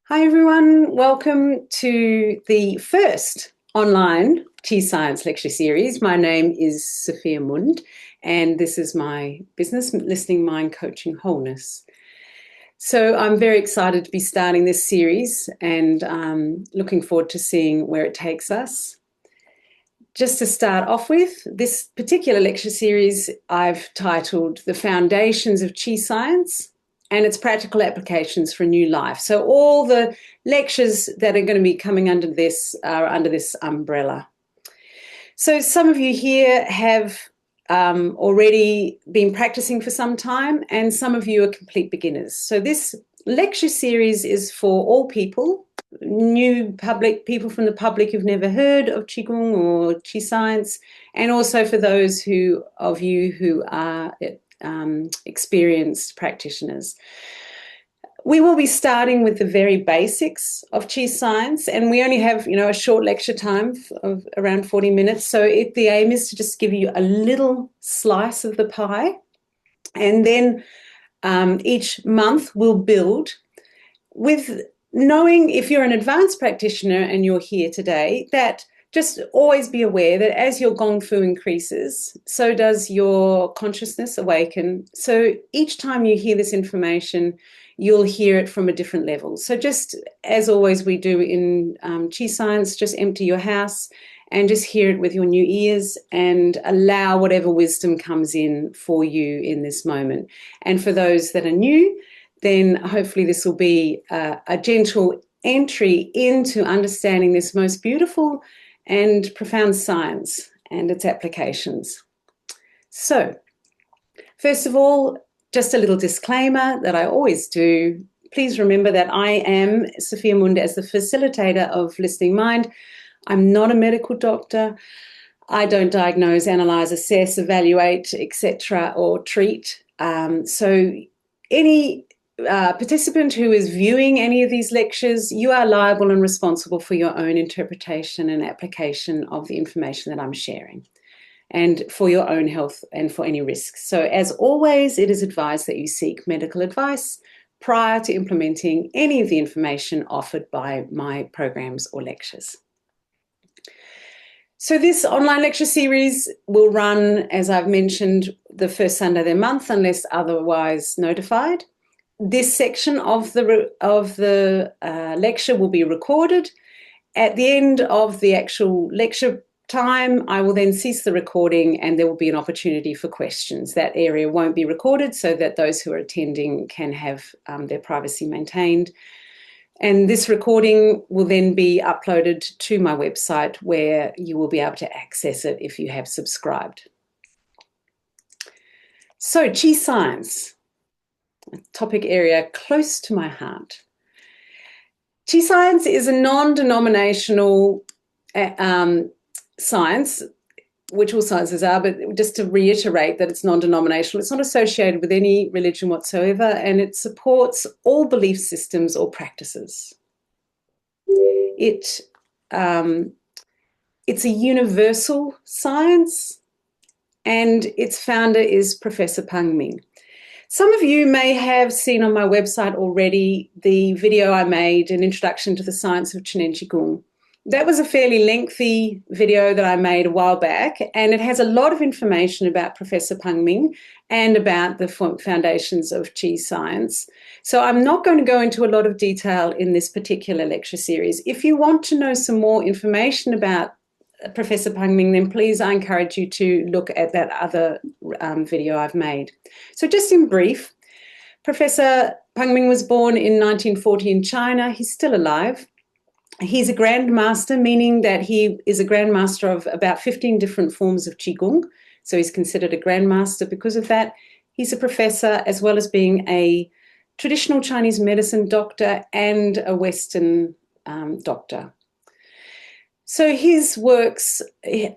Hi everyone, welcome to the first online Tea Science lecture series. My name is Sofia Mund and this is my business, Listening Mind Coaching Wholeness. So I'm very excited to be starting this series and looking forward to seeing where it takes us. Just to start off with, this particular lecture series I've titled The Foundations of Qi Science and its Practical Applications for a New Life. So all the lectures that are going to be coming under this are under this umbrella. So some of you here have already been practicing for some time, and some of you are complete beginners. So this lecture series is for all people, new people from the public who've never heard of Qigong or Qi Science, and also for those of you who are experienced practitioners. We will be starting with the very basics of Qi Science, and we only have, a short lecture time of around 40 minutes. So the aim is to just give you a little slice of the pie, and then each month we'll build with knowing, if you're an advanced practitioner and you're here today, that just always be aware that as your gong fu increases, so does your consciousness awaken. So each time you hear this information, you'll hear it from a different level. So just as always we do in Qi Science, just empty your house and just hear it with your new ears and allow whatever wisdom comes in for you in this moment. And for those that are new, then hopefully this will be a gentle entry into understanding this most beautiful and profound science and its applications. So, first of all, just a little disclaimer that I always do. Please remember that I am Sofia Mund as the facilitator of Listening Mind. I'm not a medical doctor. I don't diagnose, analyze, assess, evaluate, etc., or treat. So any participant who is viewing any of these lectures, you are liable and responsible for your own interpretation and application of the information that I'm sharing, and for your own health and for any risks. So as always, it is advised that you seek medical advice prior to implementing any of the information offered by my programs or lectures. So this online lecture series will run, as I've mentioned, the first Sunday of the month unless otherwise notified. This section of the lecture will be recorded. At the end of the actual lecture time, I will then cease the recording and there will be an opportunity for questions. That area won't be recorded so that those who are attending can have their privacy maintained. And this recording will then be uploaded to my website where you will be able to access it if you have subscribed. So, Qi Science, a topic area close to my heart. Qi Science is a non-denominational science, which all sciences are, but just to reiterate that it's non-denominational, it's not associated with any religion whatsoever, and it supports all belief systems or practices. It's a universal science, and its founder is Professor Peng Ming. Some of you may have seen on my website already the video I made, an introduction to the science of Chen and Qigong. That was a fairly lengthy video that I made a while back, and it has a lot of information about Professor Peng Ming and about the foundations of Qi Science. So I'm not going to go into a lot of detail in this particular lecture series. If you want to know some more information about Professor Peng Ming, then please, I encourage you to look at that other video I've made. So just in brief, Professor Peng Ming was born in 1940 in China. He's still alive. He's a grandmaster, meaning that he is a grandmaster of about 15 different forms of Qigong. So he's considered a grandmaster because of that. He's a professor as well as being a traditional Chinese medicine doctor and a Western doctor. So his works you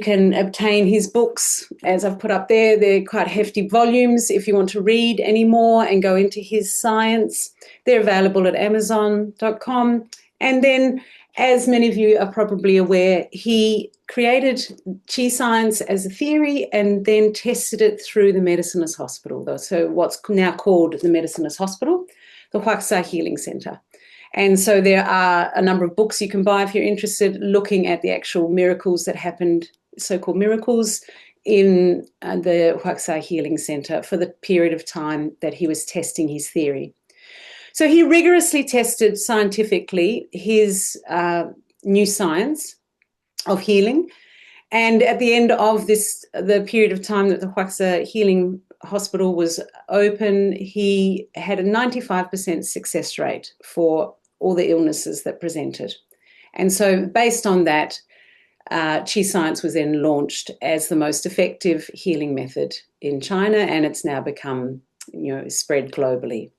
can obtain his books, as I've put up there. They're quite hefty volumes if you want to read any more and go into his science. They're available at Amazon.com. And then, as many of you are probably aware, he created Qi Science as a theory and then tested it through the Medicine as Hospital, so what's now called the Medicine as Hospital. the Huaxia Healing Center. And so there are a number of books you can buy if you're interested, looking at the actual miracles that happened, so-called miracles, in the Huaxia Healing Center for the period of time that he was testing his theory. So he rigorously tested scientifically his new science of healing. And at the end of the period of time that the Huaxia Healing Hospital was open, he had a 95% success rate for all the illnesses that presented. And so based on that, Qi Science was then launched as the most effective healing method in China, and it's now become, spread globally.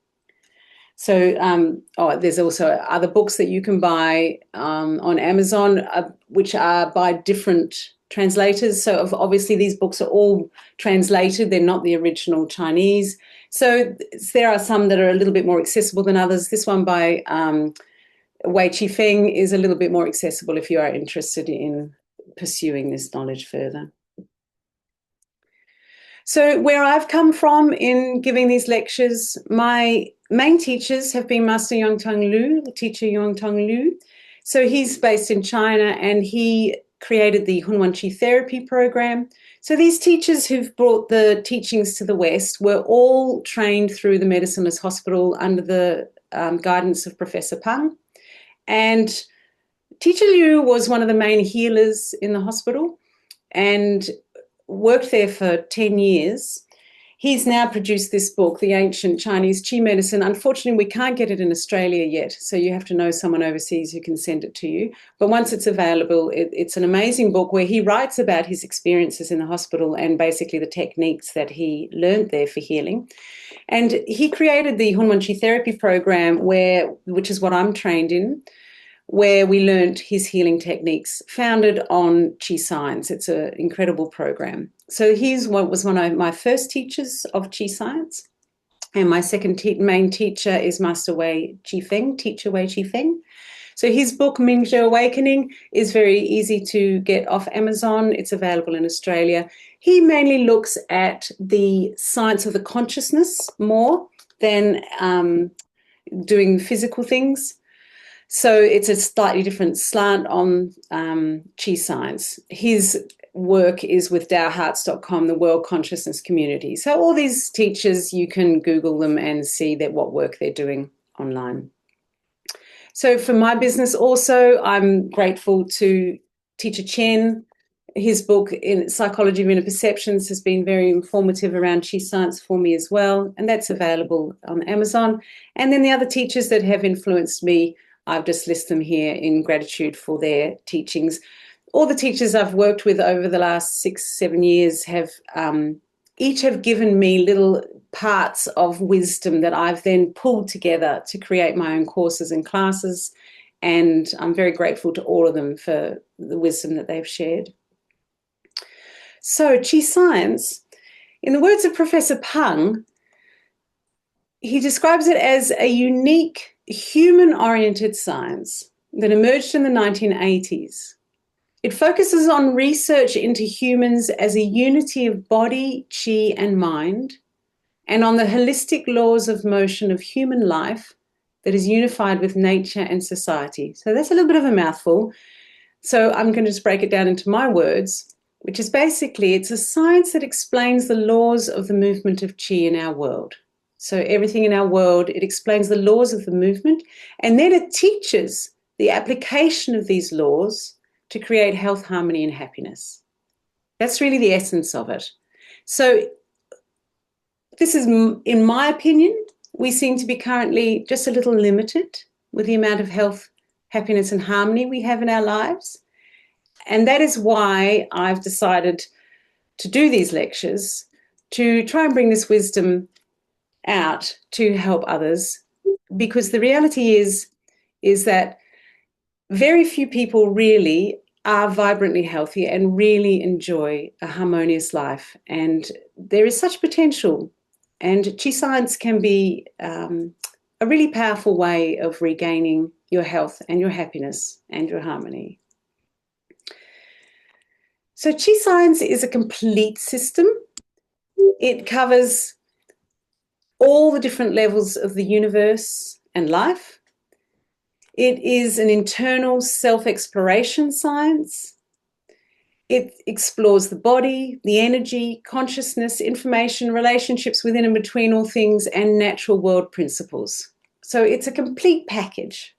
So there's also other books that you can buy on Amazon, which are by different translators. So obviously these books are all translated. They're not the original Chinese. So there are some that are a little bit more accessible than others. This one by Wei Qifeng is a little bit more accessible if you are interested in pursuing this knowledge further. So where I've come from in giving these lectures, my main teachers have been Master Yongtang Lu, teacher Yongtang Lu. So he's based in China, and he created the Hunwan Qi therapy program. So these teachers who've brought the teachings to the West were all trained through the Medicineless Hospital under the guidance of Professor Pang. And Teacher Liu was one of the main healers in the hospital and worked there for 10 years. He's now produced this book, The Ancient Chinese Qi Medicine. Unfortunately, we can't get it in Australia yet, so you have to know someone overseas who can send it to you. But once it's available, it's an amazing book where he writes about his experiences in the hospital and basically the techniques that he learned there for healing. And he created the Hunwan Qi therapy program, which is what I'm trained in, where we learned his healing techniques, founded on Qi Science. It's an incredible program. So he was one of my first teachers of Qi Science. And my second main teacher is Master Wei Qifeng, teacher Wei Qifeng. So his book, Mingzhe Awakening, is very easy to get off Amazon. It's available in Australia. He mainly looks at the science of the consciousness more than doing physical things. So it's a slightly different slant on Qi Science. His work is with DaoHearts.com, the World Consciousness Community. So all these teachers, you can Google them and see what work they're doing online. So for my business also, I'm grateful to Teacher Chen. His book in Psychology of Inner Perceptions has been very informative around Qi Science for me as well, and that's available on Amazon. And then the other teachers that have influenced me, I've just listed them here in gratitude for their teachings. All the teachers I've worked with over the last 6-7 years have each have given me little parts of wisdom that I've then pulled together to create my own courses and classes. And I'm very grateful to all of them for the wisdom that they've shared. So Qi Science, in the words of Professor Pang, he describes it as a unique human-oriented science that emerged in the 1980s. It focuses on research into humans as a unity of body, qi, and mind, and on the holistic laws of motion of human life that is unified with nature and society. So that's a little bit of a mouthful. So I'm going to just break it down into my words, which is basically it's a science that explains the laws of the movement of qi in our world. So everything in our world, it explains the laws of the movement, and then it teaches the application of these laws to create health, harmony, and happiness. That's really the essence of it. So this is, in my opinion, we seem to be currently just a little limited with the amount of health, happiness, and harmony we have in our lives. And that is why I've decided to do these lectures, to try and bring this wisdom out to help others, because the reality is that very few people really are vibrantly healthy and really enjoy a harmonious life. And there is such potential. And Qi Science can be a really powerful way of regaining your health and your happiness and your harmony. So Qi Science is a complete system. It covers all the different levels of the universe and life. It is an internal self-exploration science. It explores the body, the energy, consciousness, information, relationships within and between all things, and natural world principles. So it's a complete package.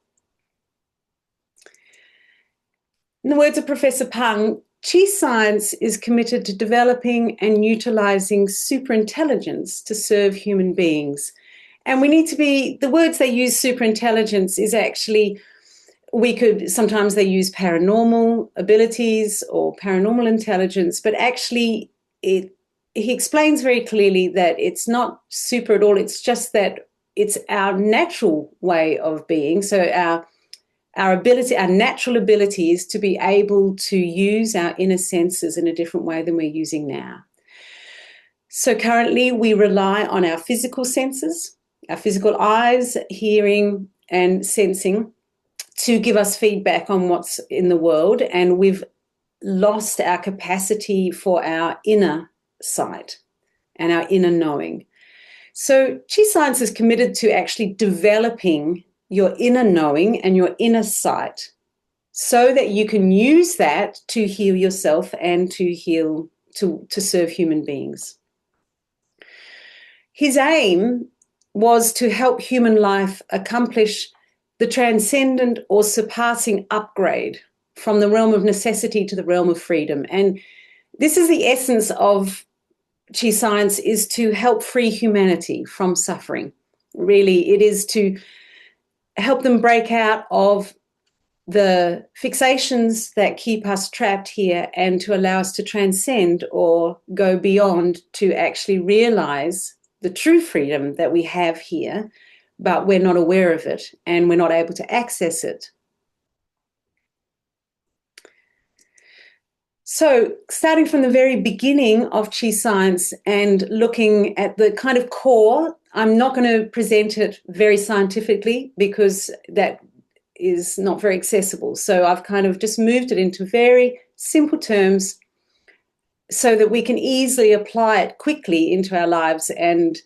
In the words of Professor Pang, Chi science is committed to developing and utilizing superintelligence to serve human beings. And we need to be, the words they use, superintelligence, is actually, sometimes they use paranormal abilities or paranormal intelligence, but actually he explains very clearly that it's not super at all. It's just that it's our natural way of being. So our ability, our natural ability is to be able to use our inner senses in a different way than we're using now. So currently we rely on our physical senses, our physical eyes, hearing and sensing, to give us feedback on what's in the world, and we've lost our capacity for our inner sight and our inner knowing. So Chi Science is committed to actually developing your inner knowing and your inner sight so that you can use that to heal yourself and to serve human beings. His aim was to help human life accomplish the transcendent or surpassing upgrade from the realm of necessity to the realm of freedom. And this is the essence of Chi Science, is to help free humanity from suffering. Really, it is to help them break out of the fixations that keep us trapped here and to allow us to transcend or go beyond, to actually realize the true freedom that we have here, but we're not aware of it and we're not able to access it. So starting from the very beginning of Chi Science and looking at the kind of core, I'm not going to present it very scientifically because that is not very accessible. So I've kind of just moved it into very simple terms so that we can easily apply it quickly into our lives and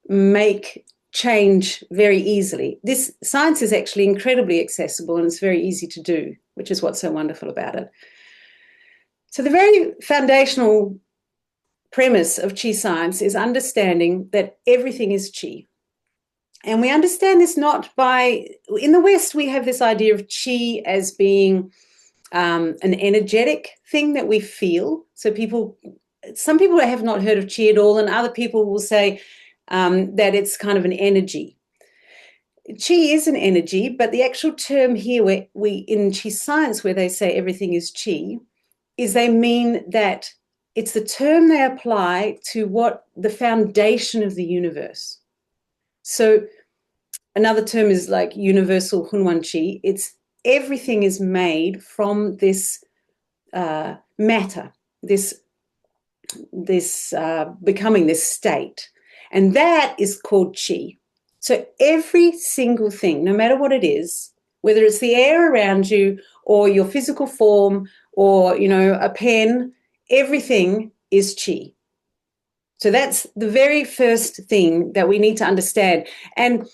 make change very easily. This science is actually incredibly accessible and it's very easy to do, which is what's so wonderful about it. So the very foundational premise of Chi Science is understanding that everything is Chi. And we understand this not by, in the West, we have this idea of Chi as being an energetic thing that we feel. So some people have not heard of Chi at all, and other people will say that it's kind of an energy. Chi is an energy, but the actual term here, where in Chi Science, where they say everything is Chi, is they mean that it's the term they apply to what the foundation of the universe. So another term is like universal Hunwan Chi. It's everything is made from this matter, this becoming this state, and that is called Chi. So every single thing, no matter what it is, whether it's the air around you or your physical form or, a pen, everything is Chi. So that's the very first thing that we need to understand. And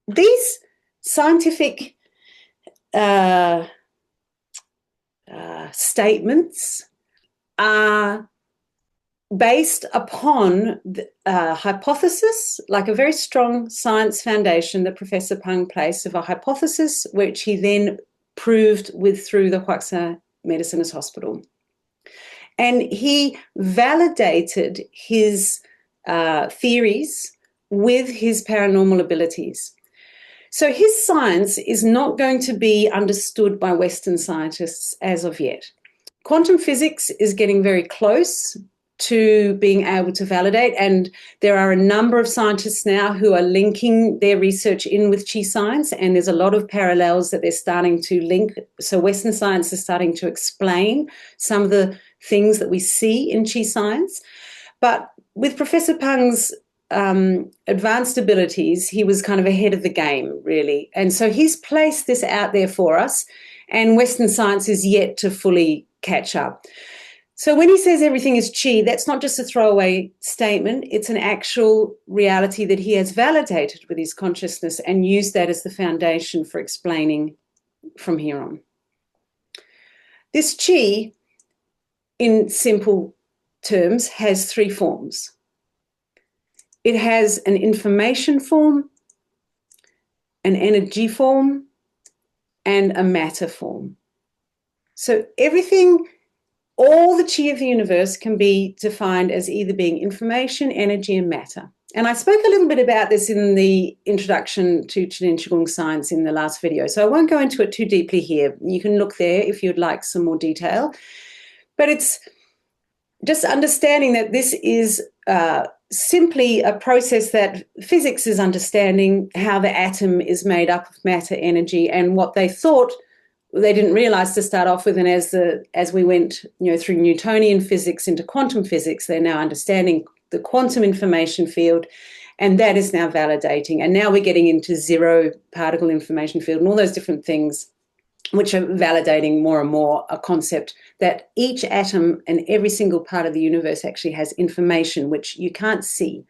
these scientific statements are based upon a hypothesis, like a very strong science foundation that Professor Pang placed of a hypothesis, which he then proved through the Huaxa Medicines Hospital. And he validated his theories with his paranormal abilities. So his science is not going to be understood by Western scientists as of yet. Quantum physics is getting very close to being able to validate, and there are a number of scientists now who are linking their research in with Chi Science, and there's a lot of parallels that they're starting to link. So Western science is starting to explain some of the things that we see in Chi Science. But with Professor Pang's advanced abilities, he was kind of ahead of the game, really. And so he's placed this out there for us, and Western science is yet to fully catch up. So when he says everything is chi, that's not just a throwaway statement. It's an actual reality that he has validated with his consciousness and used that as the foundation for explaining from here on. This chi, in simple terms, has three forms. It has an information form, an energy form, and a matter form. So everything, all the chi of the universe can be defined as either being information, energy, and matter. And I spoke a little bit about this in the introduction to Qigong Qigong science in the last video, so I won't go into it too deeply here. You can look there if you'd like some more detail. But it's just understanding that this is simply a process that physics is understanding how the atom is made up of matter, energy, and what they thought they didn't realize to start off with. And as we went, through Newtonian physics into quantum physics, they're now understanding the quantum information field, and that is now validating. And now we're getting into zero particle information field and all those different things, which are validating more and more a concept that each atom and every single part of the universe actually has information which you can't see.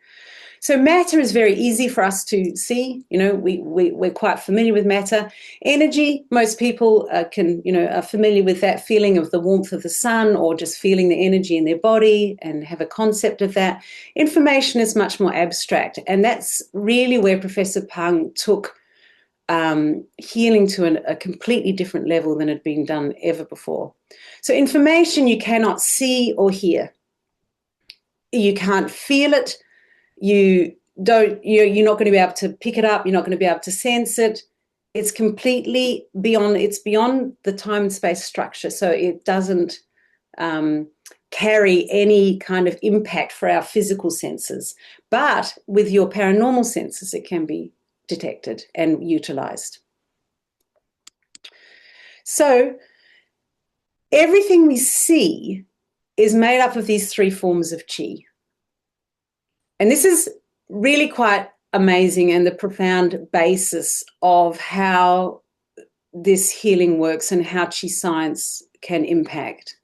So matter is very easy for us to see. We're quite familiar with matter. Energy, most people are familiar with that feeling of the warmth of the sun, or just feeling the energy in their body and have a concept of that. Information is much more abstract, and that's really where Professor Pang took healing to a completely different level than had been done ever before. So information you cannot see or hear. You can't feel it. You're not going to be able to pick it up. You're not going to be able to sense it. It's completely beyond the time and space structure. So it doesn't carry any kind of impact for our physical senses. But with your paranormal senses, it can be detected and utilized. So everything we see is made up of these three forms of chi. And this is really quite amazing and the profound basis of how this healing works and how chi science can impact.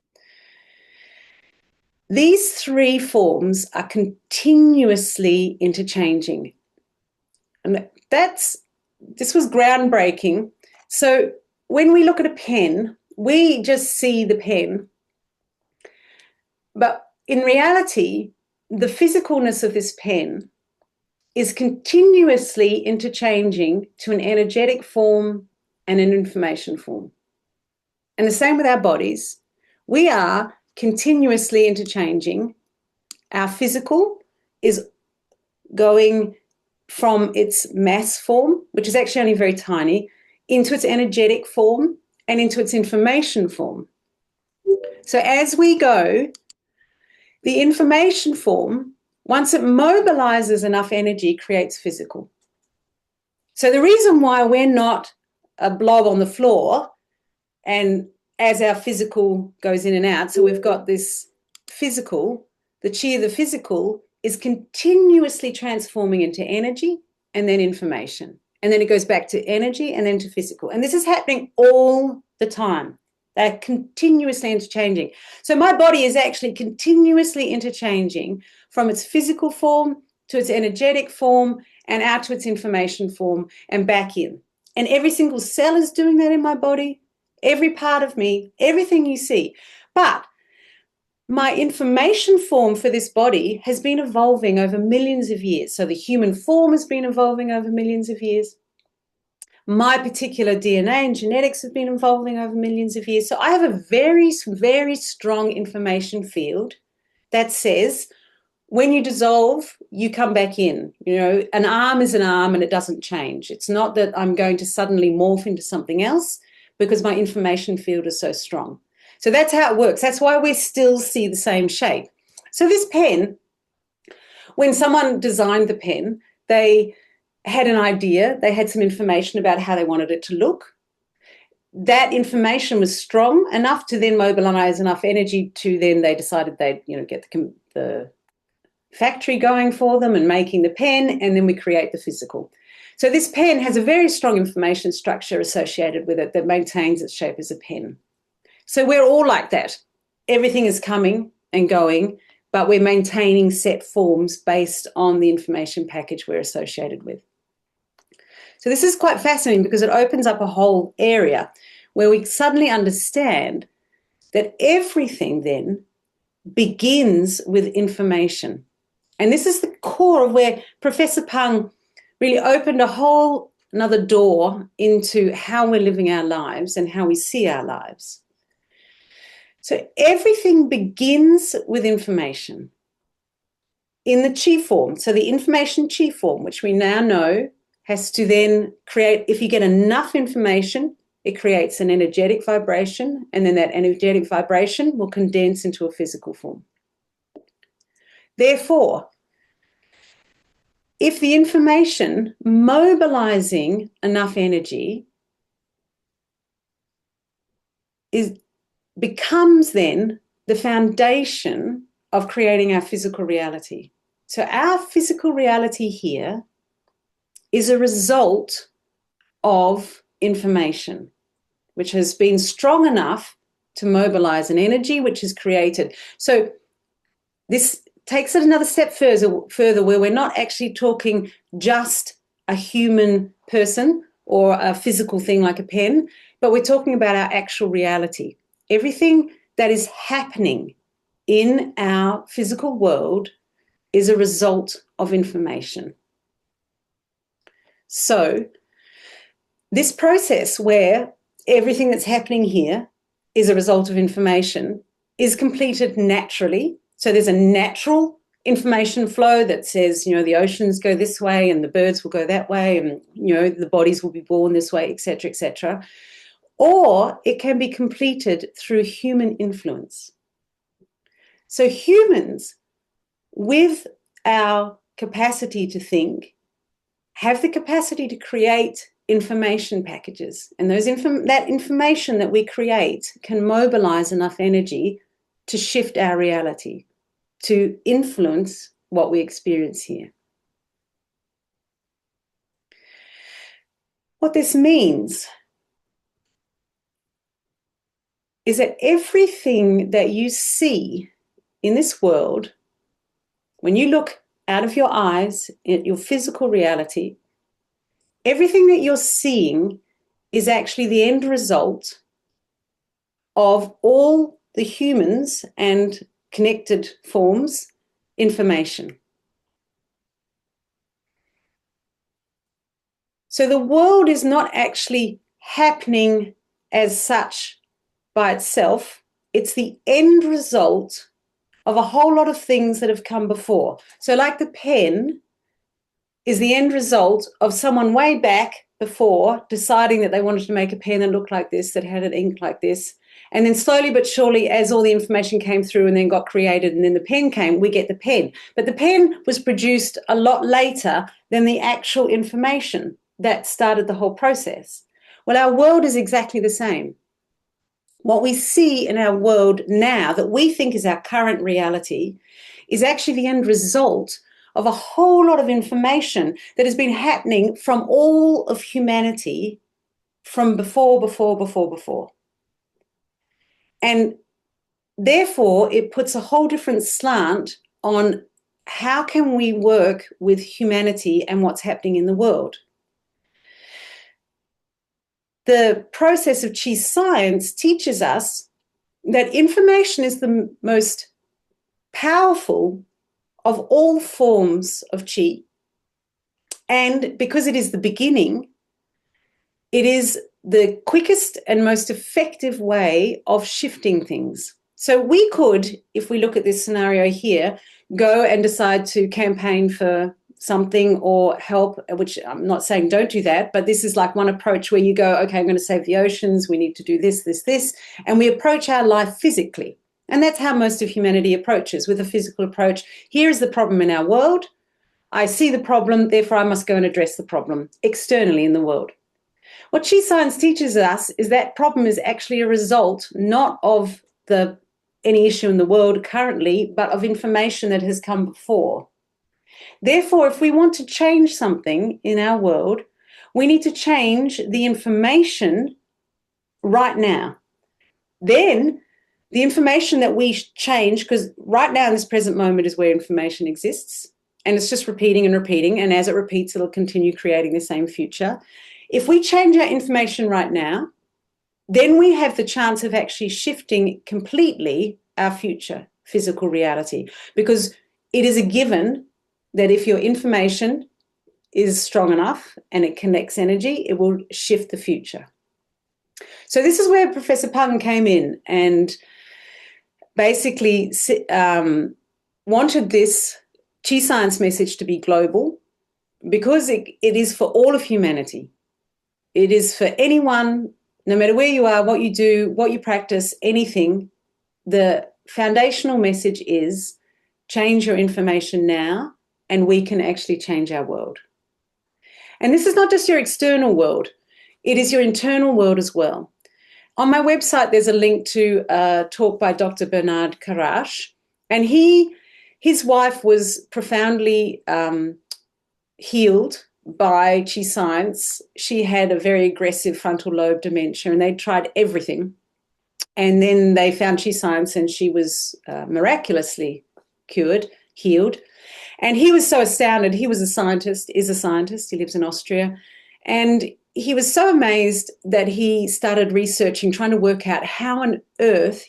These three forms are continuously interchanging. And this was groundbreaking. So when we look at a pen, we just see the pen. But in reality, the physicalness of this pen is continuously interchanging to an energetic form and an information form. And the same with our bodies. We are continuously interchanging. Our physical is going from its mass form, which is actually only very tiny, into its energetic form and into its information form. So as we go, the information form, once it mobilizes enough energy, creates physical. So the reason why we're not a blob on the floor, and as our physical goes in and out, so we've got this physical, the chi of the physical is continuously transforming into energy and then information. And then it goes back to energy and then to physical. And this is happening all the time. They're continuously interchanging. So my body is actually continuously interchanging from its physical form to its energetic form and out to its information form and back in. And every single cell is doing that in my body, every part of me, everything you see. But my information form for this body has been evolving over millions of years. So the human form has been evolving over millions of years. My particular DNA and genetics have been evolving over millions of years. So I have a very, very strong information field that says when you dissolve, you come back in. An arm is an arm and it doesn't change. It's not that I'm going to suddenly morph into something else because my information field is so strong. So that's how it works. That's why we still see the same shape. So this pen, when someone designed the pen, they had an idea, they had some information about how they wanted it to look. That information was strong enough to then mobilize enough energy to then they decided they'd get the factory going for them and making the pen, and then we create the physical. So this pen has a very strong information structure associated with it that maintains its shape as a pen. So we're all like that. everything is coming and going, but we're maintaining set forms based on the information package we're associated with. So this is quite fascinating because it opens up a whole area where we suddenly understand that everything then begins with information. And this is the core of where Professor Pang really opened a whole another door into how we're living our lives and how we see our lives. So everything begins with information in the chi form. So the information chi form, which we now know, has to then create, if you get enough information, it creates an energetic vibration, and then that energetic vibration will condense into a physical form. Therefore, if the information mobilizing enough energy becomes then the foundation of creating our physical reality. So our physical reality here is a result of information, which has been strong enough to mobilize an energy which is created. So this takes it another step further where we're not actually talking just a human person or a physical thing like a pen, but we're talking about our actual reality. Everything that is happening in our physical world is a result of information. So this process where everything that's happening here is a result of information is completed naturally. So there's a natural information flow that says, the oceans go this way and the birds will go that way and, the bodies will be born this way, etc., etc. Or it can be completed through human influence. So humans, with our capacity to think, have the capacity to create information packages. And that information that we create can mobilize enough energy to shift our reality, to influence what we experience here. What this means is that everything that you see in this world, when you look out of your eyes at your physical reality, everything that you're seeing is actually the end result of all the humans and connected forms information. So the world is not actually happening as such by itself. It's the end result of a whole lot of things that have come before. So like the pen is the end result of someone way back before deciding that they wanted to make a pen that looked like this, that had an ink like this. And then slowly but surely, as all the information came through and then got created and then the pen came, we get the pen. But the pen was produced a lot later than the actual information that started the whole process. Well, our world is exactly the same. What we see in our world now that we think is our current reality is actually the end result of a whole lot of information that has been happening from all of humanity from before. And therefore, it puts a whole different slant on how can we work with humanity and what's happening in the world. The process of Chi science teaches us that information is the most powerful of all forms of Chi. And because it is the beginning, it is the quickest and most effective way of shifting things. So we could, if we look at this scenario here, go and decide to campaign for something or help, which I'm not saying don't do that, but this is like one approach where you go, okay, I'm going to save the oceans, we need to do this, and we approach our life physically. And that's how most of humanity approaches, with a physical approach. Here is the problem in our world. I see the problem, therefore I must go and address the problem externally in the world. What Chi science teaches us is that problem is actually a result not of any issue in the world currently, but of information that has come before. Therefore, if we want to change something in our world, we need to change the information right now. Then The information that we change, because right now in this present moment is where information exists, and it's just repeating and repeating, and as it repeats, it'll continue creating the same future. If we change our information right now, then we have the chance of actually shifting completely our future physical reality, because it is a given that if your information is strong enough and it connects energy, it will shift the future. So this is where Professor Pung came in and basically wanted this Chi Science message to be global, because it is for all of humanity. It is for anyone, no matter where you are, what you do, what you practice, anything. The foundational message is change your information now, and we can actually change our world. And this is not just your external world, it is your internal world as well. On my website, there's a link to a talk by Dr. Bernard Karash, and his wife was profoundly healed by Chi Science. She had a very aggressive frontal lobe dementia, and they tried everything. And then they found Chi Science, and she was miraculously cured, healed. And he was so astounded. He was a scientist, is a scientist. He lives in Austria. And he was so amazed that he started researching, trying to work out how on earth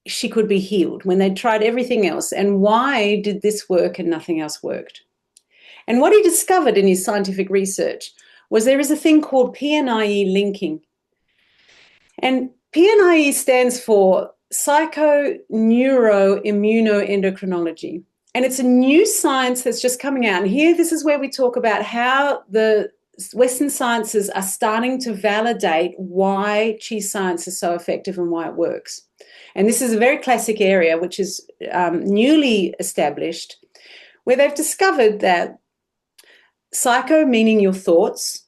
she could be healed when they'd tried everything else, and why did this work and nothing else worked. And what he discovered in his scientific research was there is a thing called PNIE linking. And PNIE stands for psychoneuroimmunoendocrinology. And it's a new science that's just coming out. And here, this is where we talk about how the Western sciences are starting to validate why Chi Science is so effective and why it works. And this is a very classic area, which is newly established, where they've discovered that psycho, meaning your thoughts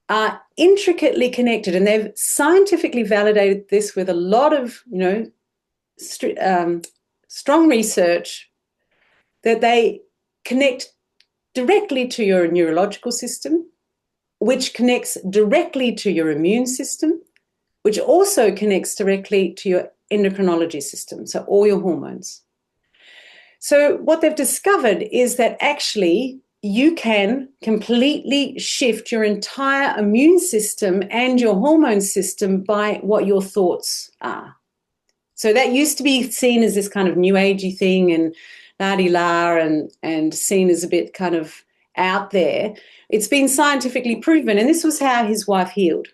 are intricately connected. And they've scientifically validated this with a lot of, strong research, that they connect directly to your neurological system, which connects directly to your immune system, which also connects directly to your endocrinology system, so all your hormones. So what they've discovered is that actually you can completely shift your entire immune system and your hormone system by what your thoughts are. So that used to be seen as this kind of new agey thing and la-di-la and seen as a bit kind of out there. It's been scientifically proven, and this was how his wife healed.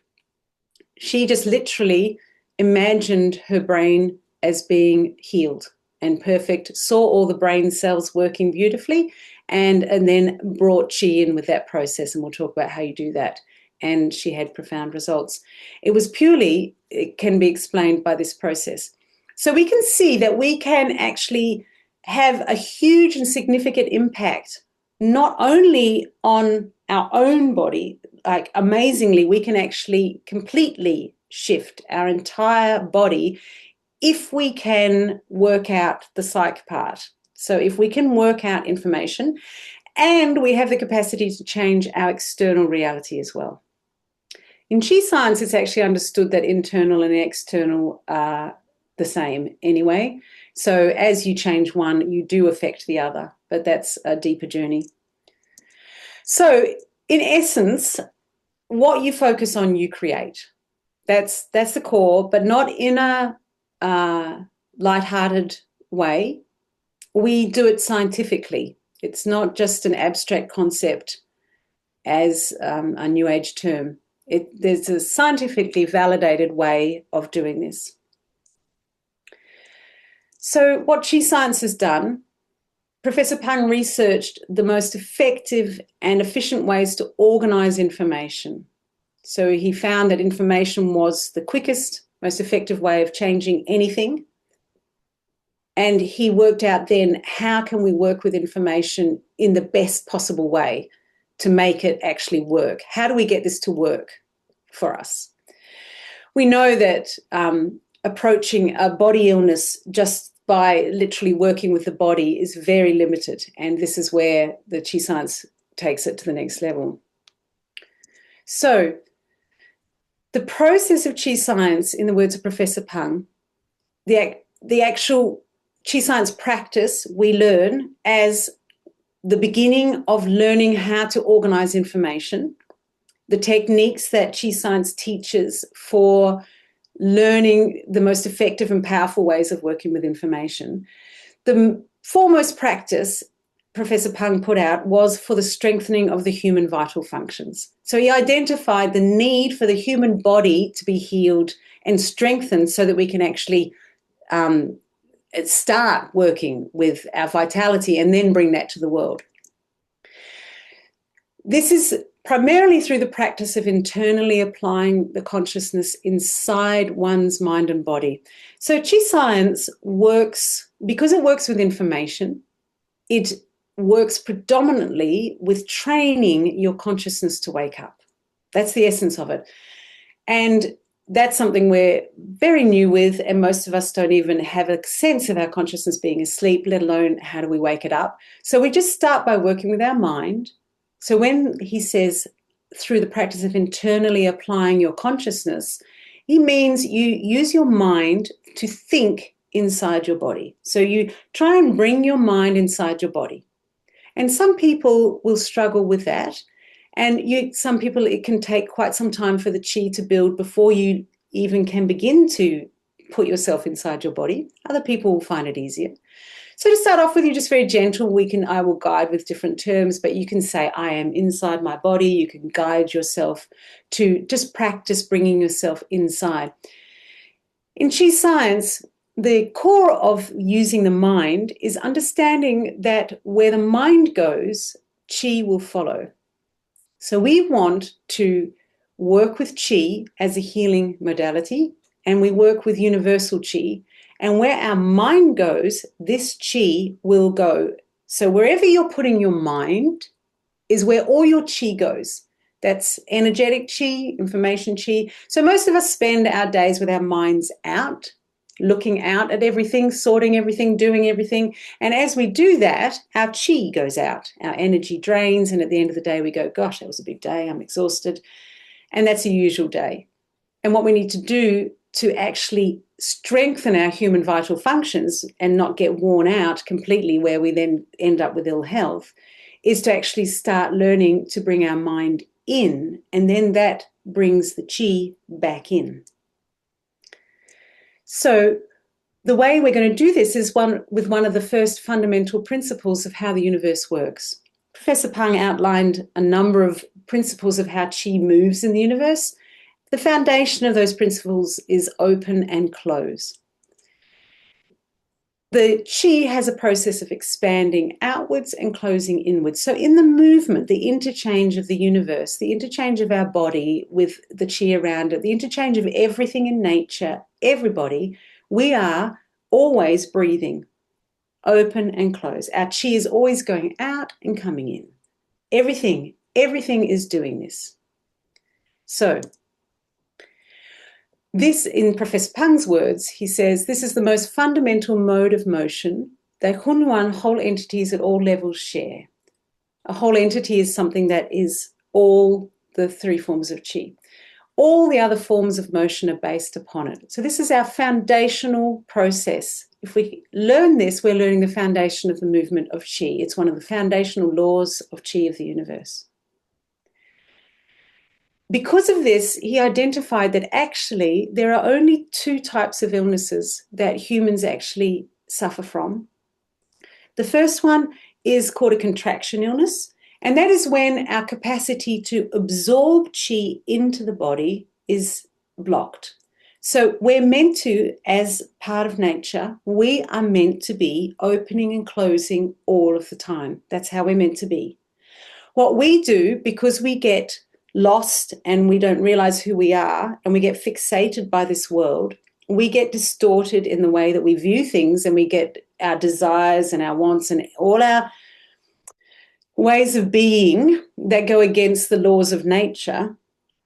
She just literally imagined her brain as being healed and perfect, saw all the brain cells working beautifully, and then brought Chi in with that process, and we'll talk about how you do that. And she had profound results. It can be explained by this process. So we can see that we can actually have a huge and significant impact, not only on our own body, like amazingly, we can actually completely shift our entire body if we can work out the psych part. So if we can work out information, and we have the capacity to change our external reality as well. In Chi Science, it's actually understood that internal and external are the same anyway. So as you change one, you do affect the other, but that's a deeper journey. So in essence, what you focus on, you create. That's the core, but not in a lighthearted way. We do it scientifically. It's not just an abstract concept as a new age term. There's a scientifically validated way of doing this. So what Chi Science has done, Professor Pung researched the most effective and efficient ways to organize information. So he found that information was the quickest, most effective way of changing anything. And he worked out then, how can we work with information in the best possible way to make it actually work? How do we get this to work for us? We know that approaching a body illness just by literally working with the body is very limited. And this is where the Chi Science takes it to the next level. So The process of qi science, in the words of Professor Pang, the actual qi science practice we learn as the beginning of learning how to organize information, the techniques that qi science teaches for learning the most effective and powerful ways of working with information. The foremost practice Professor Pang put out was for the strengthening of the human vital functions. So he identified the need for the human body to be healed and strengthened so that we can actually start working with our vitality and then bring that to the world. This is primarily through the practice of internally applying the consciousness inside one's mind and body. So qi science works, because it works with information, it works predominantly with training your consciousness to wake up. That's the essence of it. And that's something we're very new with, and most of us don't even have a sense of our consciousness being asleep, let alone how do we wake it up. So we just start by working with our mind. So when he says through the practice of internally applying your consciousness, he means you use your mind to think inside your body. So you try and bring your mind inside your body. And some people will struggle with that. And some people, it can take quite some time for the qi to build before you even can begin to put yourself inside your body. Other people will find it easier. So to start off with, you're just very gentle. I will guide with different terms, but you can say, I am inside my body. You can guide yourself to just practice bringing yourself inside. In qi science, the core of using the mind is understanding that where the mind goes, qi will follow. So we want to work with qi as a healing modality, and we work with universal qi. And where our mind goes, this qi will go. So wherever you're putting your mind is where all your qi goes. That's energetic qi, information qi. So most of us spend our days with our minds out, looking out at everything, sorting everything, doing everything. And as we do that, our qi goes out, our energy drains. And at the end of the day, we go, gosh, that was a big day. I'm exhausted. And that's a usual day. And what we need to do to actually strengthen our human vital functions and not get worn out completely, where we then end up with ill health, is to actually start learning to bring our mind in, and then that brings the qi back in. So the way we're going to do this is with one of the first fundamental principles of how the universe works. Professor Pang outlined a number of principles of how qi moves in the universe. The foundation of those principles is open and close. The qi has a process of expanding outwards and closing inwards. So in the movement, the interchange of the universe, the interchange of our body with the qi around it, the interchange of everything in nature, everybody, we are always breathing, open and close. Our qi is always going out and coming in. Everything is doing this. So this, in Professor Pang's words, he says, this is the most fundamental mode of motion that Hunyuan whole entities at all levels share. A whole entity is something that is all the three forms of qi. All the other forms of motion are based upon it. So this is our foundational process. If we learn this, we're learning the foundation of the movement of qi. It's one of the foundational laws of qi of the universe. Because of this, he identified that actually there are only two types of illnesses that humans actually suffer from. The first one is called a contraction illness, and that is when our capacity to absorb qi into the body is blocked. So we're meant to, as part of nature, we are meant to be opening and closing all of the time. That's how we're meant to be. What we do, because we get lost and we don't realize who we are and we get fixated by this world, we get distorted in the way that we view things, and we get our desires and our wants and all our ways of being that go against the laws of nature.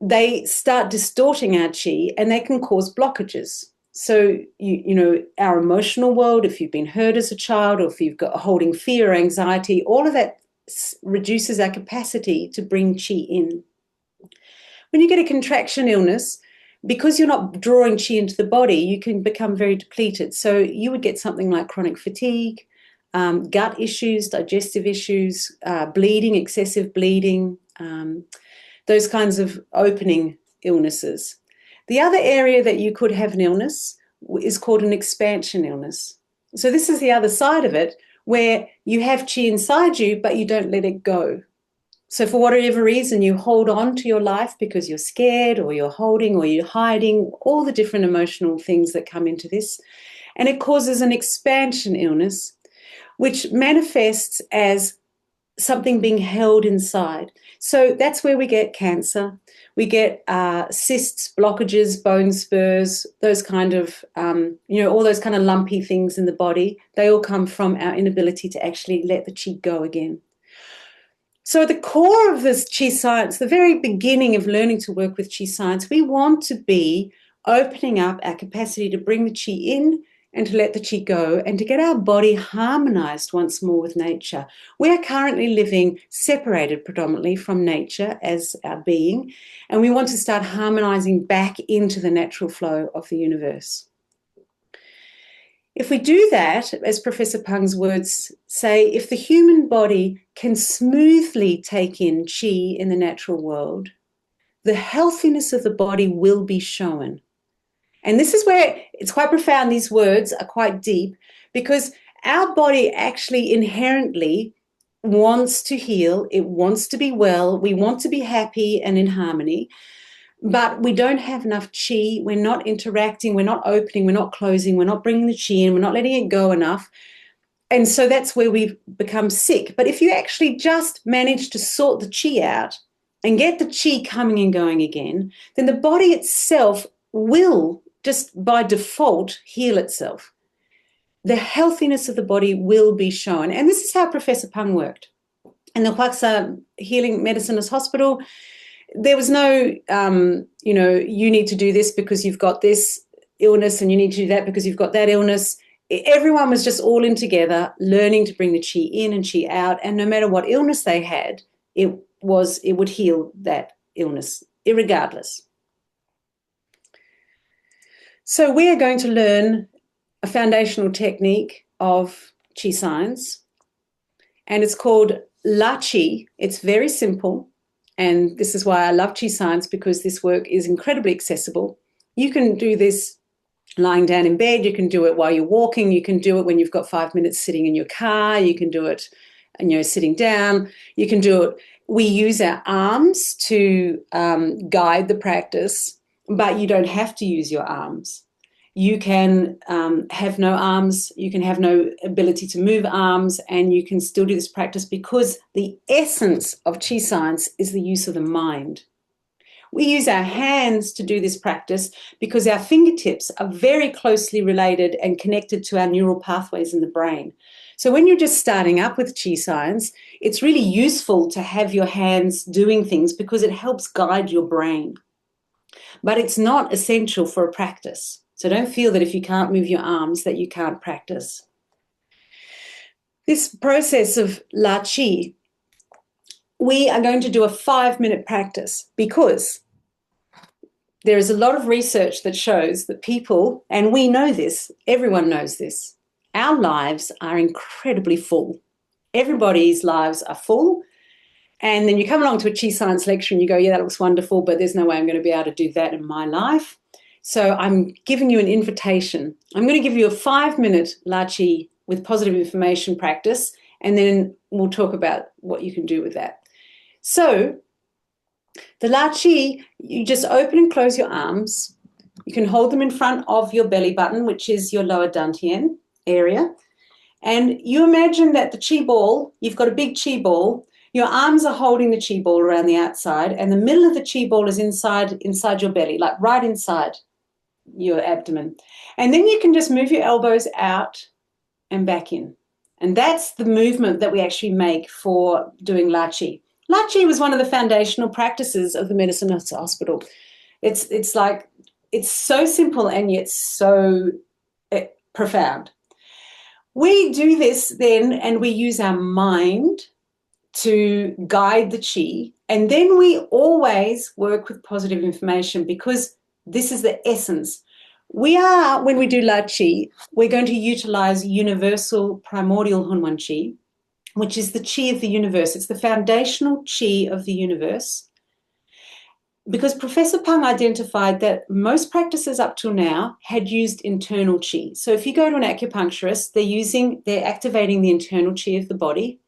They start distorting our qi, and they can cause blockages. So, you know, our emotional world, if you've been hurt as a child, or if you've got holding fear or anxiety, all of that reduces our capacity to bring qi in. When you get a contraction illness, because you're not drawing qi into the body, you can become very depleted. So you would get something like chronic fatigue, gut issues, digestive issues, bleeding, excessive bleeding, those kinds of opening illnesses. The other area that you could have an illness is called an expansion illness. So this is the other side of it, where you have qi inside you, but you don't let it go. So for whatever reason, you hold on to your life because you're scared, or you're holding, or you're hiding, all the different emotional things that come into this. And it causes an expansion illness, which manifests as something being held inside. So that's where we get cancer. We get cysts, blockages, bone spurs, those kind of, all those kind of lumpy things in the body. They all come from our inability to actually let the qi go again. So at the core of this qi science, the very beginning of learning to work with qi science, we want to be opening up our capacity to bring the qi in and to let the qi go, and to get our body harmonized once more with nature. We are currently living separated predominantly from nature as our being, and we want to start harmonizing back into the natural flow of the universe. If we do that, as Professor Pang's words say, if the human body can smoothly take in qi in the natural world, the healthiness of the body will be shown. And this is where it's quite profound. These words are quite deep, because our body actually inherently wants to heal. It wants to be well. We want to be happy and in harmony, but we don't have enough qi. We're not interacting. We're not opening. We're not closing. We're not bringing the qi in. We're not letting it go enough. And so that's where we've become sick. But if you actually just manage to sort the qi out and get the qi coming and going again, then the body itself will just by default heal itself. The healthiness of the body will be shown. And this is how Professor Pang worked. In the Huaxa Healing Medicines Hospital, there was no, you need to do this because you've got this illness, and you need to do that because you've got that illness. Everyone was just all in together, learning to bring the qi in and qi out. And no matter what illness they had, it would heal that illness, irregardless. So we are going to learn a foundational technique of qi science, and it's called La Qi. It's very simple, and this is why I love qi science, because this work is incredibly accessible. You can do this lying down in bed. You can do it while you're walking. You can do it when you've got 5 minutes sitting in your car. You can do it, sitting down. You can do it. We use our arms to guide the practice, but you don't have to use your arms. You can have no arms, you can have no ability to move arms, and you can still do this practice, because the essence of qi science is the use of the mind. We use our hands to do this practice because our fingertips are very closely related and connected to our neural pathways in the brain. So when you're just starting up with qi science, it's really useful to have your hands doing things, because it helps guide your brain. But it's not essential for a practice. So don't feel that if you can't move your arms that you can't practice. This process of La Qi, we are going to do a 5-minute practice, because there is a lot of research that shows that people, and we know this, everyone knows this, our lives are incredibly full. Everybody's lives are full. And then you come along to a qi science lecture and you go, yeah, that looks wonderful, but there's no way I'm going to be able to do that in my life. So I'm giving you an invitation. I'm going to give you a 5-minute La Qi with positive information practice, and then we'll talk about what you can do with that. So the La Qi, you just open and close your arms. You can hold them in front of your belly button, which is your lower dantian area. And you imagine that the qi ball, you've got a big qi ball. Your arms are holding the qi ball around the outside, and the middle of the qi ball is inside your belly, like right inside your abdomen. And then you can just move your elbows out and back in. And that's the movement that we actually make for doing La Qi. La Qi was one of the foundational practices of the Medicine Hospital. It's like, it's so simple and yet so profound. We do this then, and we use our mind to guide the qi, and then we always work with positive information, because This is the essence. When we do La Chi, we're going to utilize universal primordial Hunwan Chi, which is the chi of the universe. It's the foundational chi of the universe. Because Professor Pang identified that most practices up till now had used internal chi. So if you go to an acupuncturist, they're activating the internal chi of the body,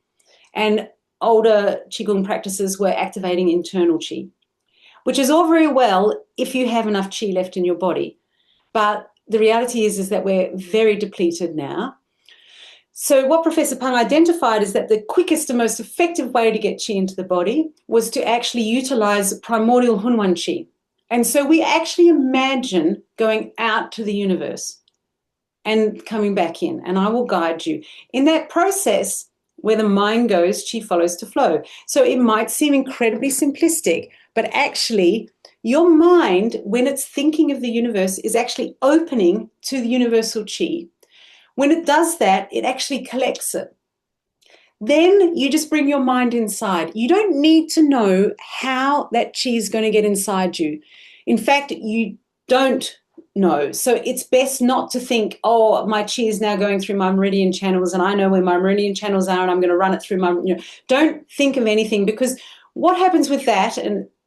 and older Qigong practices were activating internal chi, which is all very well if you have enough chi left in your body. But the reality is that we're very depleted now. So what Professor Pang identified is that the quickest and most effective way to get qi into the body was to actually utilize primordial Hunwan qi. And so we actually imagine going out to the universe and coming back in, and I will guide you. In that process, where the mind goes, qi follows to flow. So it might seem incredibly simplistic, but actually your mind, when it's thinking of the universe, is actually opening to the universal qi. When it does that, it actually collects it. Then you just bring your mind inside. You don't need to know how that chi is going to get inside you. In fact, you don't know. So it's best not to think, oh, my chi is now going through my meridian channels and I know where my meridian channels are and I'm going to run it through my, Don't think of anything, because what happens with that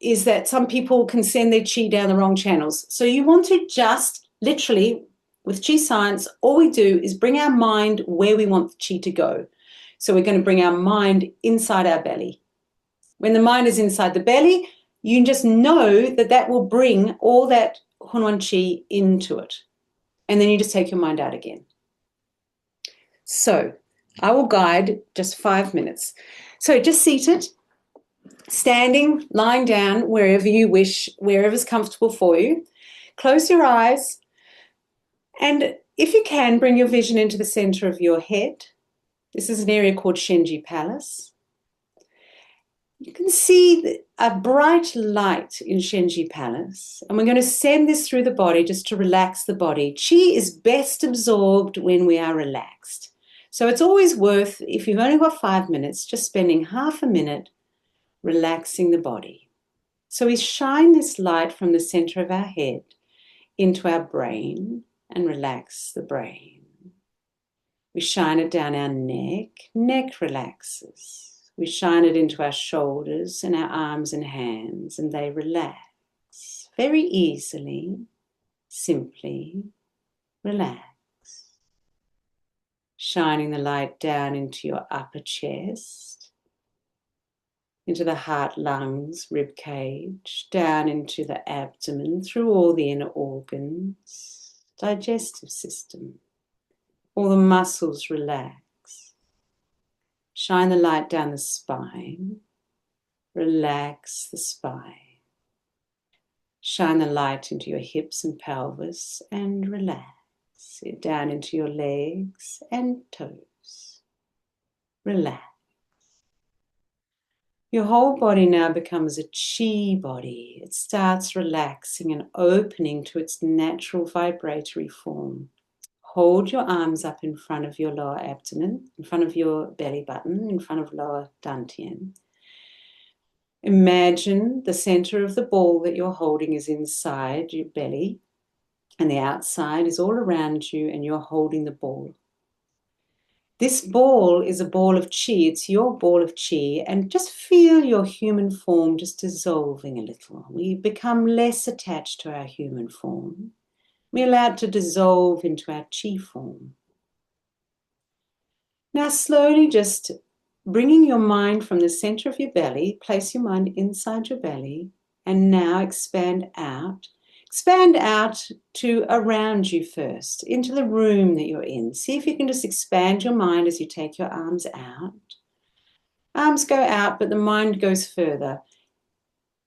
is that some people can send their chi down the wrong channels. So you want to just literally, with Chi Science, all we do is bring our mind where we want the Chi to go. So we're going to bring our mind inside our belly. When the mind is inside the belly, you just know that that will bring all that Hunwan Chi into it. And then you just take your mind out again. So I will guide just 5 minutes. So just seated, standing, lying down, wherever you wish, wherever's comfortable for you. Close your eyes. And if you can, bring your vision into the center of your head. This is an area called Shenji Palace. You can see a bright light in Shenji Palace, and we're going to send this through the body just to relax the body. Qi is best absorbed when we are relaxed. So it's always worth, if you've only got 5 minutes, just spending half a minute relaxing the body. So we shine this light from the center of our head into our brain and relax the brain. We shine it down our neck relaxes. We shine it into our shoulders and our arms and hands, and they relax very easily, simply relax. Shining the light down into your upper chest, into the heart, lungs, rib cage, down into the abdomen, through all the inner organs, digestive system. All the muscles relax. Shine the light down the spine. Relax the spine. Shine the light into your hips and pelvis and relax it down into your legs and toes. Relax. Your whole body now becomes a chi body. It starts relaxing and opening to its natural vibratory form. Hold your arms up in front of your lower abdomen, in front of your belly button, in front of lower dantian. Imagine the center of the ball that you're holding is inside your belly, and the outside is all around you, and you're holding the ball. This ball is a ball of chi. It's your ball of chi, and just feel your human form just dissolving a little. We become less attached to our human form. We allow it to dissolve into our chi form. Now slowly just bringing your mind from the center of your belly, place your mind inside your belly, and now expand out. Expand out to around you first, into the room that you're in. See if you can just expand your mind as you take your arms out. Arms go out, but the mind goes further.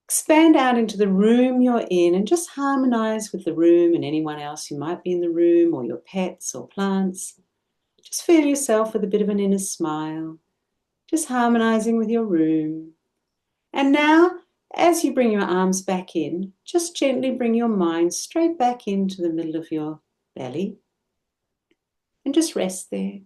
Expand out into the room you're in and just harmonize with the room and anyone else who might be in the room, or your pets or plants. Just feel yourself with a bit of an inner smile, just harmonizing with your room. And now, as you bring your arms back in, just gently bring your mind straight back into the middle of your belly and just rest there.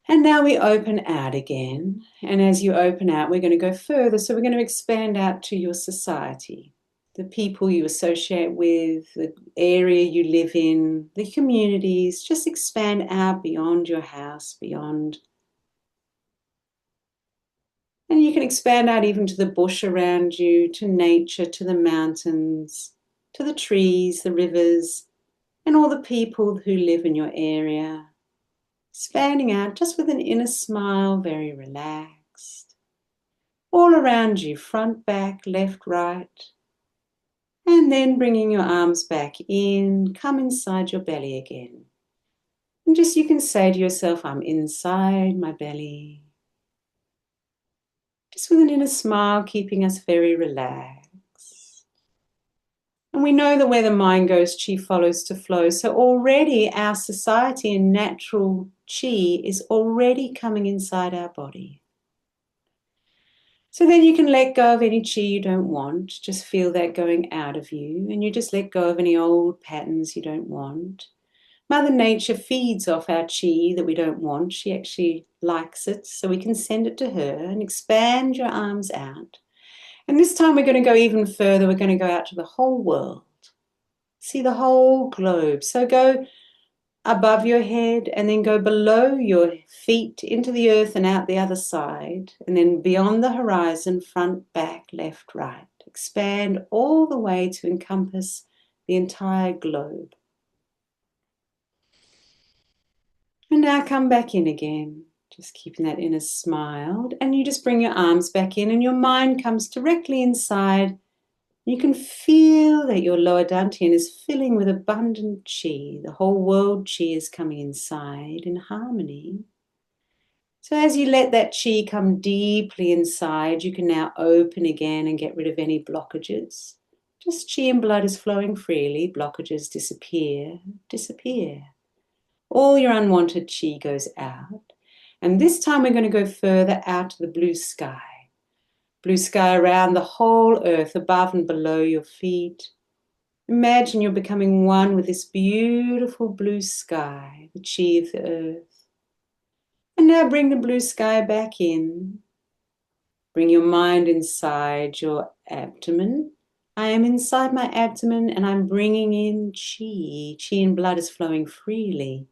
And now we open out again. And as you open out, we're going to go further. So we're going to expand out to your society. the people you associate with, the area you live in, the communities. Just expand out beyond your house, beyond. And you can expand out even to the bush around you, to nature, to the mountains, to the trees, the rivers, and all the people who live in your area. Expanding out just with an inner smile, very relaxed. All around you, front, back, left, right. And then bringing your arms back in, come inside your belly again. And just you can say to yourself, I'm inside my belly. Just with an inner smile, keeping us very relaxed. And we know that where the mind goes, chi follows to flow. So already our society and natural chi is already coming inside our body. So then you can let go of any chi you don't want. Just feel that going out of you. And you just let go of any old patterns you don't want. Mother Nature feeds off our chi that we don't want. She actually likes it. So we can send it to her and expand your arms out. And this time we're going to go even further. We're going to go out to the whole world. See the whole globe. So go above your head and then go below your feet into the earth and out the other side, and then beyond the horizon, front, back, left, right. Expand all the way to encompass the entire globe. And now come back in again, just keeping that inner smile, and you just bring your arms back in and your mind comes directly inside. You can feel that your lower dantian is filling with abundant chi. The whole world chi is coming inside in harmony. So as you let that chi come deeply inside, you can now open again and get rid of any blockages. Just chi and blood is flowing freely. Blockages disappear, disappear. All your unwanted chi goes out. And this time we're going to go further out to the blue sky. Blue sky around the whole earth, above and below your feet. Imagine you're becoming one with this beautiful blue sky, the chi of the earth. And now bring the blue sky back in. Bring your mind inside your abdomen. I am inside my abdomen and I'm bringing in chi. Chi and blood is flowing freely.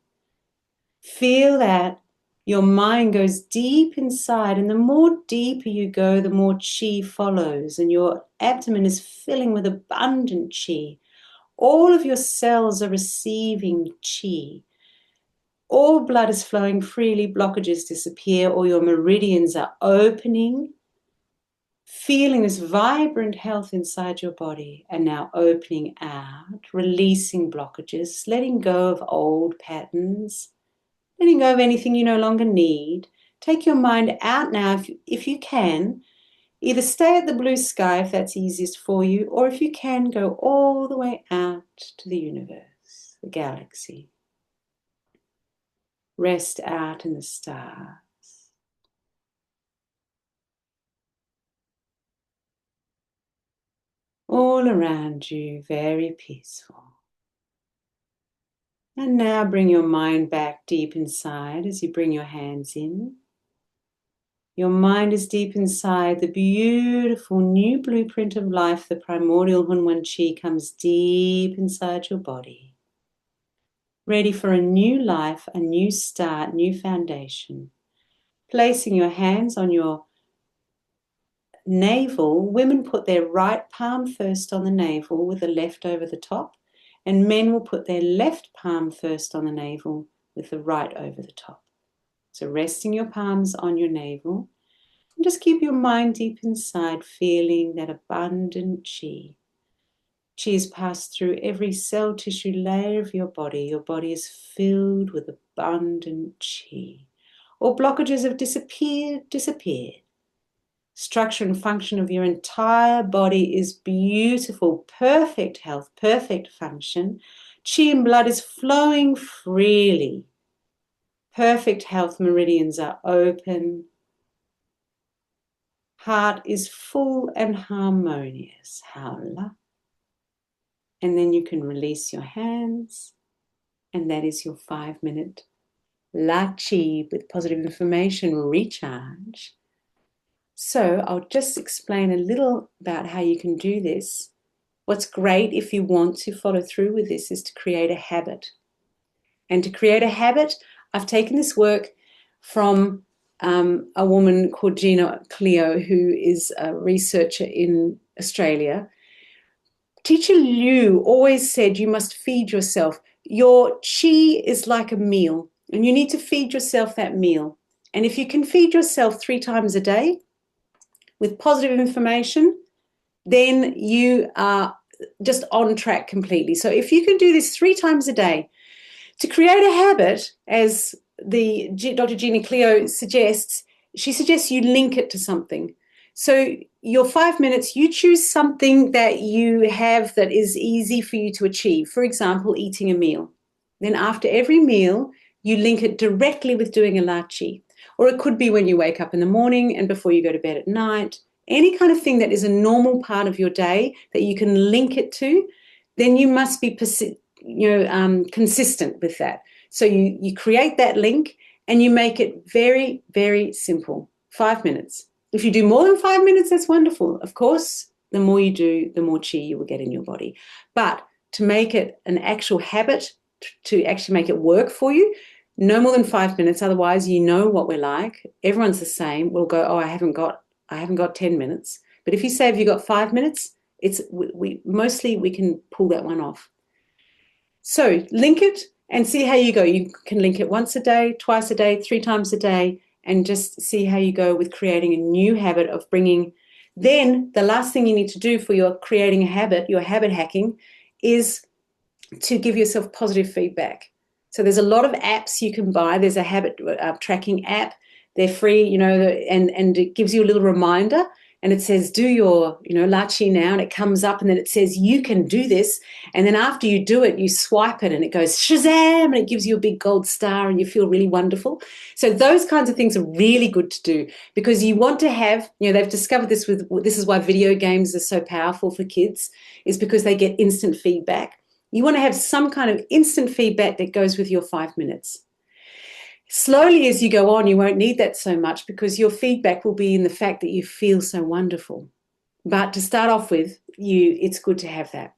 Feel that your mind goes deep inside, and the more deeper you go, the more chi follows, and your abdomen is filling with abundant chi. All of your cells are receiving chi. All blood is flowing freely, blockages disappear, all your meridians are opening. Feeling this vibrant health inside your body, and now opening out, releasing blockages, letting go of old patterns. Letting go of anything you no longer need. Take your mind out now if you can. Either stay at the blue sky if that's easiest for you, or if you can, go all the way out to the universe, the galaxy. Rest out in the stars. All around you, very peaceful. And now bring your mind back deep inside as you bring your hands in. Your mind is deep inside the beautiful new blueprint of life. The primordial Hunwan Chi comes deep inside your body. Ready for a new life, a new start, new foundation. Placing your hands on your navel. Women put their right palm first on the navel with the left over the top. And men will put their left palm first on the navel with the right over the top. So resting your palms on your navel. And just keep your mind deep inside, feeling that abundant chi. Chi is passed through every cell, tissue, layer of your body. Your body is filled with abundant chi. All blockages have disappeared. Structure and function of your entire body is beautiful, perfect health, perfect function. Chi and blood is flowing freely. Perfect health, meridians are open. Heart is full and harmonious. Haula. And then you can release your hands. And that is your 5-minute La Chi with positive information recharge. So I'll just explain a little about how you can do this. what's great if you want to follow through with this is to create a habit. And to create a habit, I've taken this work from a woman called Gina Cleo, who is a researcher in Australia. Teacher Liu always said you must feed yourself. Your chi is like a meal, and you need to feed yourself that meal. And if you can feed yourself 3 times a day with positive information, then you are just on track completely. So if you can do this 3 times a day, to create a habit, as Dr. Gina Cleo suggests, she suggests you link it to something. So your 5 minutes, you choose something that you have that is easy for you to achieve. For example, eating a meal. Then after every meal, you link it directly with doing a la chi. Or it could be when you wake up in the morning and before you go to bed at night. Any kind of thing that is a normal part of your day that you can link it to, then you must be consistent with that. So you create that link and you make it very, very simple. 5 minutes. If you do more than 5 minutes, that's wonderful. Of course, the more you do, the more chi you will get in your body. But to make it an actual habit, to actually make it work for you, no more than 5 minutes. Otherwise, you know what we're like. Everyone's the same. We'll go, oh, I haven't got 10 minutes. But if you say, have you got 5 minutes? We can pull that one off. So link it and see how you go. You can link it once a day, twice a day, 3 times a day, and just see how you go with creating a new habit of bringing. Then the last thing you need to do for your creating a habit, your habit hacking, is to give yourself positive feedback. So there's a lot of apps you can buy. There's a habit tracking app. They're free, and it gives you a little reminder. And it says, do your, la chi now. And it comes up and then it says, you can do this. And then after you do it, you swipe it and it goes, Shazam! And it gives you a big gold star and you feel really wonderful. So those kinds of things are really good to do because you want to have, they've discovered this this is why video games are so powerful for kids, is because they get instant feedback. You want to have some kind of instant feedback that goes with your 5 minutes. Slowly as you go on, you won't need that so much because your feedback will be in the fact that you feel so wonderful. But to start off with, it's good to have that.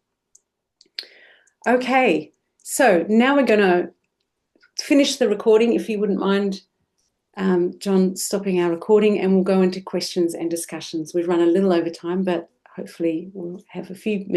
Okay, so now we're going to finish the recording, if you wouldn't mind, John, stopping our recording, and we'll go into questions and discussions. We've run a little over time, but hopefully we'll have a few minutes.